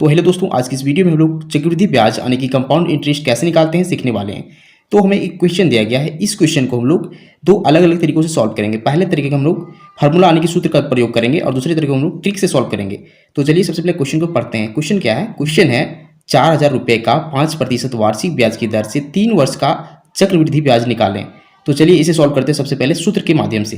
तो हेलो दोस्तों, आज की इस वीडियो में हम लोग चक्रवृद्धि ब्याज यानी कि कंपाउंड इंटरेस्ट कैसे निकालते हैं सीखने वाले हैं। तो हमें एक क्वेश्चन दिया गया है, इस क्वेश्चन को हम लोग दो अलग अलग तरीकों से सॉल्व करेंगे। पहले तरीके का हम लोग फार्मूला यानी कि सूत्र का प्रयोग करेंगे और दूसरे तरीके को हम लोग ट्रिक से सॉल्व करेंगे। तो चलिए सबसे पहले क्वेश्चन को पढ़ते हैं। क्वेश्चन क्या है? क्वेश्चन है 4,000 रुपये का 5% वार्षिक ब्याज की दर से 3 वर्ष का चक्रवृद्धि ब्याज निकालें। तो चलिए इसे सॉल्व करते हैं सबसे पहले सूत्र के माध्यम से।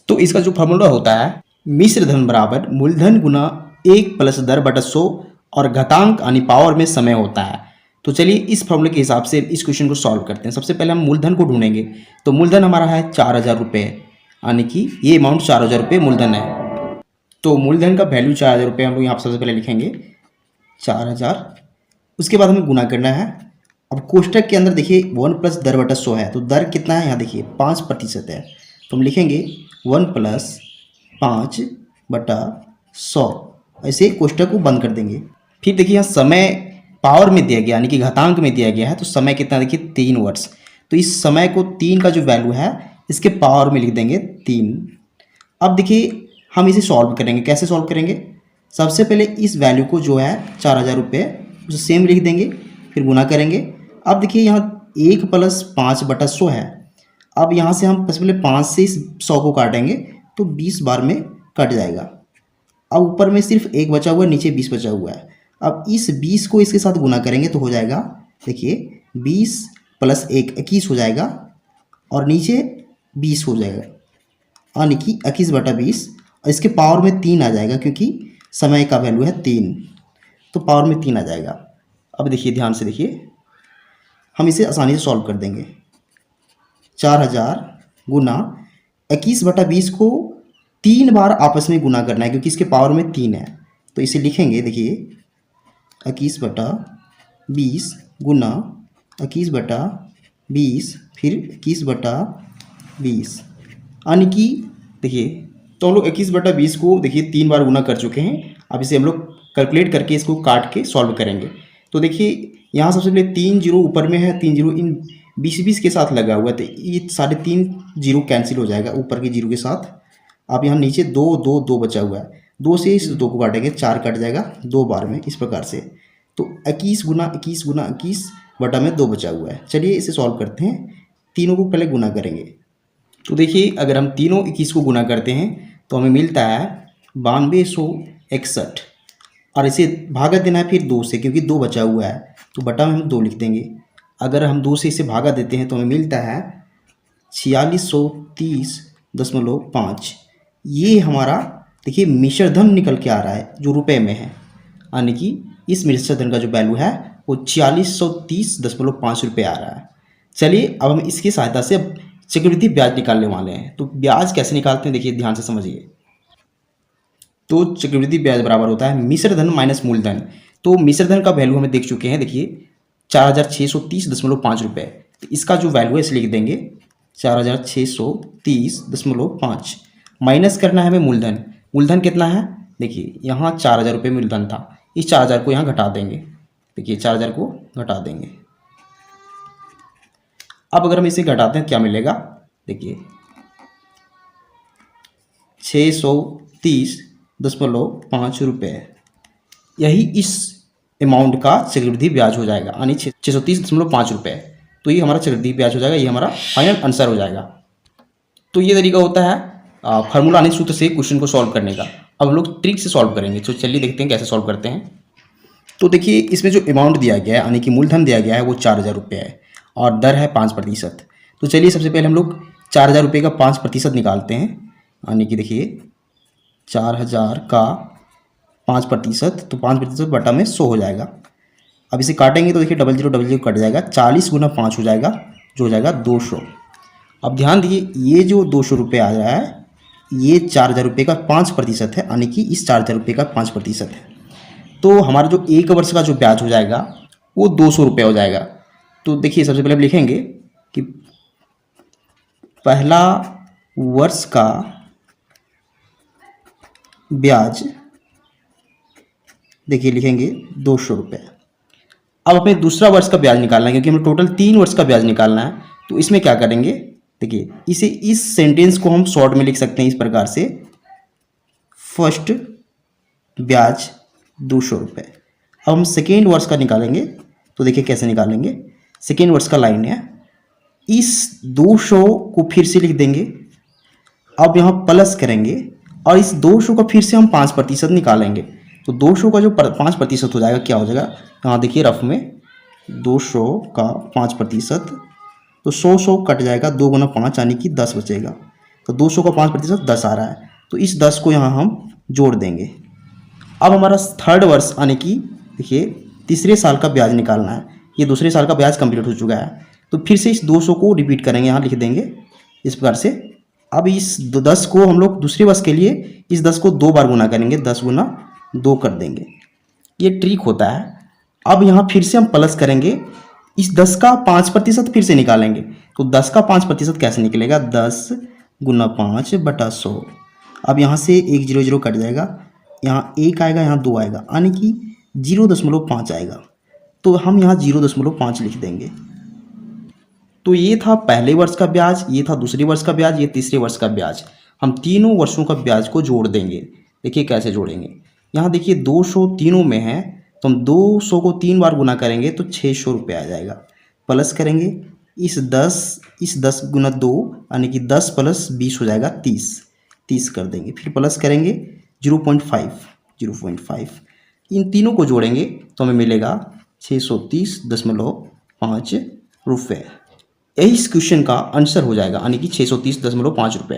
तो इसका जो फार्मूला होता है, मिश्र धन बराबर मूलधन गुना 1 प्लस दर बटा 100 और घातांक यानी पावर में समय होता है। तो चलिए इस फॉर्मूले के हिसाब से इस क्वेश्चन को सॉल्व करते हैं। सबसे पहले हम मूलधन को ढूंढेंगे। तो मूलधन हमारा है 4,000 रुपये, यानी कि ये अमाउंट 4,000 रुपये मूलधन है। तो मूलधन का वैल्यू 4,000 रुपये हम लोग यहाँ पर सबसे पहले लिखेंगे 4,000। उसके बाद हमें गुना करना है। अब कोष्टक के अंदर देखिए 1 प्लस दर बटा 100 है, तो दर कितना है यहाँ देखिए 5% है। तो हम लिखेंगे 1 प्लस 5 बटा 100, ऐसे कोष्टक को बंद कर देंगे। फिर देखिए यहाँ समय पावर में दिया गया यानी कि घातांक में दिया गया है, तो समय कितना देखिए 3 वर्ष। तो इस समय को 3 का जो वैल्यू है इसके पावर में लिख देंगे 3। अब देखिए हम इसे सॉल्व करेंगे। कैसे सॉल्व करेंगे? सबसे पहले इस वैल्यू को जो है 4,000 रुपये उसे सेम लिख देंगे, फिर गुना करेंगे। अब देखिए यहाँ 1 प्लस 5 बटा 100 है। अब यहाँ से हम सबसे पहले 5 से इस 100 को काटेंगे तो 20 बार में कट जाएगा। अब ऊपर में सिर्फ 1 बचा हुआ है, नीचे 20 बचा हुआ है। अब इस 20 को इसके साथ गुना करेंगे तो हो जाएगा देखिए 20 प्लस 1 21 हो जाएगा और नीचे 20 हो जाएगा, यानी कि 21 बटा 20। और इसके पावर में 3 आ जाएगा क्योंकि समय का वैल्यू है 3, तो पावर में 3 आ जाएगा। अब देखिए ध्यान से देखिए, हम इसे आसानी से सॉल्व कर देंगे। 4,000 गुना 21 बटा 20 को 3 बार आपस में गुना करना है क्योंकि इसके पावर में 3 है। तो इसे लिखेंगे देखिए 21 बटा 20 गुना 21 बटा 20 फिर 21 बटा 20, यानी कि देखिए तो हम लोग 21 बटा 20 को देखिए 3 बार गुना कर चुके हैं। अब इसे हम लोग कैलकुलेट करके इसको काट के सॉल्व करेंगे। तो देखिए यहाँ सबसे पहले 3 जीरो ऊपर में है, 3 जीरो इन 20 के साथ लगा हुआ है, तो ये 3.5 जीरो कैंसिल हो जाएगा ऊपर के जीरो के साथ। अब यहाँ नीचे 2 2 2 बचा हुआ है, 2 से इस 2 को काटेंगे 4 कट जाएगा 2 बार में, इस प्रकार से। तो 21 गुना 21 गुना 21 बटा में 2 बचा हुआ है। चलिए इसे सॉल्व करते हैं। तीनों को पहले गुना करेंगे। तो देखिए अगर हम तीनों 21 को गुना करते हैं तो हमें मिलता है 9261, और इसे भागा देना है फिर 2 से क्योंकि 2 बचा हुआ है, तो बटा में हम 2 लिख देंगे। अगर हम 2 से इसे भागा देते हैं तो हमें मिलता है 4630.5। ये हमारा देखिए मिश्र धन निकल के आ रहा है जो रुपए में है, यानी कि इस मिश्र धन का जो वैल्यू है वो 4630.5 रुपये आ रहा है। चलिए अब हम इसकी सहायता से अब चक्रवृद्धि ब्याज निकालने वाले हैं। तो ब्याज कैसे निकालते हैं देखिए ध्यान से समझिए। तो चक्रवृद्धि ब्याज बराबर होता है मिश्र धन माइनस मूलधन। तो मिश्र धन का वैल्यू हमें देख चुके हैं देखिए 4,630.5 रुपये। तो इसका जो वैल्यू है इसे लिख देंगे 4,630.5 माइनस करना है हमें मूलधन। मूलधन कितना है देखिए यहाँ 4,000 रुपये मूलधन था, इस 4,000 को यहाँ घटा देंगे। देखिए 4,000 को घटा देंगे। अब अगर हम इसे घटाते हैं क्या मिलेगा देखिए 630.5 रुपये। यही इस अमाउंट का चक्रवृद्धि ब्याज हो जाएगा, यानी 630.5 रुपये। तो ये हमारा चक्रवृद्धि ब्याज हो जाएगा, ये हमारा फाइनल आंसर हो जाएगा। तो ये तरीका होता है फार्मूला यानी सूत्र से क्वेश्चन को सॉल्व करने का। अब हम लोग ट्रिक से सॉल्व करेंगे। तो चलिए देखते हैं कैसे सॉल्व करते हैं। तो देखिए इसमें जो अमाउंट दिया गया है यानी कि मूलधन दिया गया है वो 4,000 रुपये है और दर है 5%। तो चलिए सबसे पहले हम लोग 4,000 रुपये का 5% निकालते हैं, यानी कि देखिए 4,000 का 5%, तो 5% बटा में 100 हो जाएगा। अब इसे काटेंगे तो देखिए 0000 कट जाएगा, 40 गुना 5 हो जाएगा जो हो जाएगा 200। अब ध्यान दीजिए ये जो 200 रुपये आ रहा है ये 4,000 रुपये का 5% है, यानी कि इस 4,000 रुपये का 5% है। तो हमारा जो 1 वर्ष का जो ब्याज हो जाएगा वो 200 रुपये हो जाएगा। तो देखिए सबसे पहले हम लिखेंगे कि पहला वर्ष का ब्याज देखिए लिखेंगे 200 रुपये। अब हमें दूसरा वर्ष का ब्याज निकालना है क्योंकि हमें टोटल 3 वर्ष का ब्याज निकालना है। तो इसमें क्या करेंगे देखिए इसे इस सेंटेंस को हम शॉर्ट में लिख सकते हैं इस प्रकार से, फर्स्ट ब्याज 200 रुपये। अब हम सेकेंड वर्ष का निकालेंगे, तो देखिए कैसे निकालेंगे। सेकेंड वर्ष का लाइन है, इस 200 को फिर से लिख देंगे, अब यहाँ प्लस करेंगे और इस 200 का फिर से हम 5% निकालेंगे। तो 200 का जो 5% हो जाएगा, क्या हो जाएगा, यहाँ देखिए रफ में 200 का 5%, तो 100 कट जाएगा, 2 गुना 5 यानी कि 10 बचेगा। तो 200 का 5% 10 आ रहा है, तो इस 10 को यहाँ हम जोड़ देंगे। अब हमारा थर्ड वर्ष यानी कि देखिए तीसरे साल का ब्याज निकालना है। ये दूसरे साल का ब्याज कंप्लीट हो चुका है, तो फिर से इस 200 को रिपीट करेंगे, यहाँ लिख देंगे इस प्रकार से। अब इस 10 को हम लोग दूसरे वर्ष के लिए इस 10 को 2 बार गुना करेंगे, 10 गुना 2 कर देंगे। ये ट्रिक होता है। अब यहाँ फिर से हम प्लस करेंगे, इस 10 का 5% फिर से निकालेंगे। तो 10 का 5% कैसे निकलेगा, 10 गुना 5 बटा 100। अब यहाँ से 1 0 0 कट जाएगा, यहाँ 1 आएगा, यहाँ 2 आएगा, यानी कि 0.5 आएगा। तो हम यहाँ 0.5 लिख देंगे। तो ये था पहले वर्ष का ब्याज, ये था दूसरे वर्ष का ब्याज, ये तीसरे वर्ष का ब्याज। हम तीनों वर्षों का ब्याज को जोड़ देंगे। देखिए कैसे जोड़ेंगे। यहाँ देखिए 200 तीनों में है, तो हम 200 को 3 बार गुना करेंगे तो 600 रुपये आ जाएगा। प्लस करेंगे इस 10 गुना 2 यानी कि 10 प्लस 20 हो जाएगा 30 कर देंगे। फिर प्लस करेंगे 0.5 इन तीनों को जोड़ेंगे तो हमें मिलेगा 630.5 रुपये। यही इस क्वेश्चन का आंसर हो जाएगा, यानी कि 630.5 रुपये।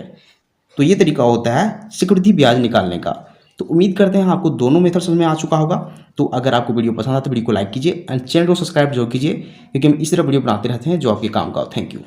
तो ये तरीका होता है चक्रवृद्धि ब्याज निकालने का। तो उम्मीद करते हैं आपको दोनों मेथड समझ में आ चुका होगा। तो अगर आपको वीडियो पसंद आता तो वीडियो को लाइक कीजिए एंड चैनल को सब्सक्राइब जरूर कीजिए, क्योंकि हम इस तरह वीडियो बनाते रहते हैं जो आपके काम का हो। Thank you.